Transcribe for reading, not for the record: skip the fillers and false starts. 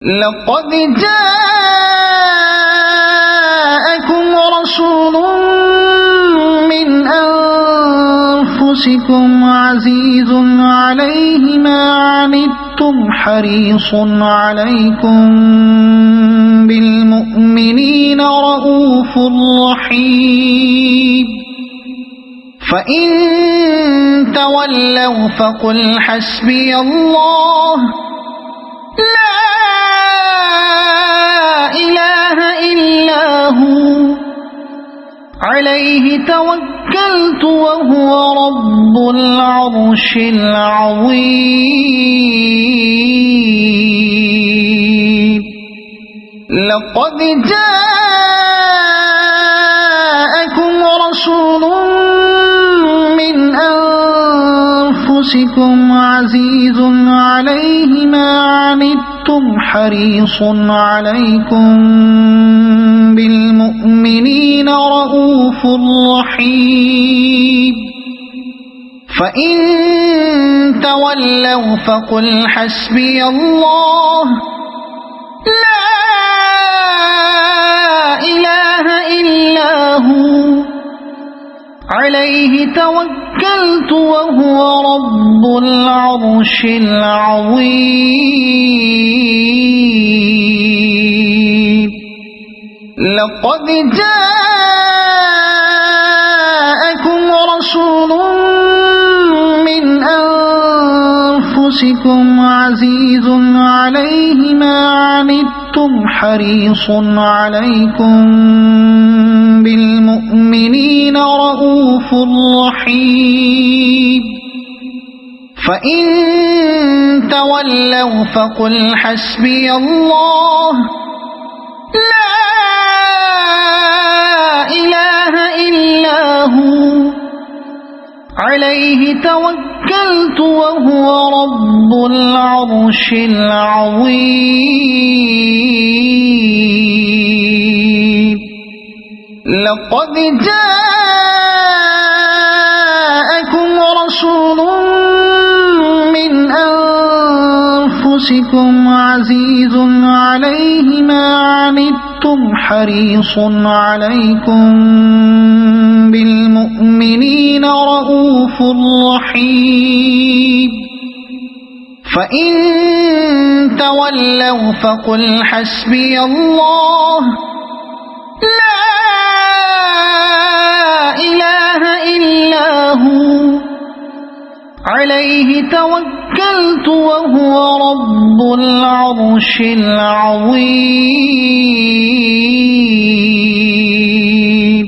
لقد جاءكم رسول من أنفسكم عزيز عليه ما عنتم حريص عليكم بالمؤمنين رؤوف رحيم فإن تولوا فقل حسبي الله لا إله إلا هو عليه توكلت وهو رب العرش العظيم لقد جاءكم رسول من أنفسكم عزيز عليه ما عنتم حريص عليكم بالمؤمنين رؤوف رحيم فإن تولوا فقل حسبي الله لا إله إلا هو عليه توكلت وهو رب العرش العظيم لقد جاءكم رسول من أنفسكم عزيز عليه ما عنتم حريص عليكم بالمؤمنين رؤوف رحيم فإن تولوا فقل حسبي الله لا إله إلا هو عليه توكلت وهو رب العرش العظيم لقد جاءكم رسول من أنفسكم عزيز عليه ما عنتم حريص عليكم بالمؤمنين رؤوف رحيم فإن تولوا فقل حسبي الله لا إله إلا هو عليه توكلت وهو رب العرش العظيم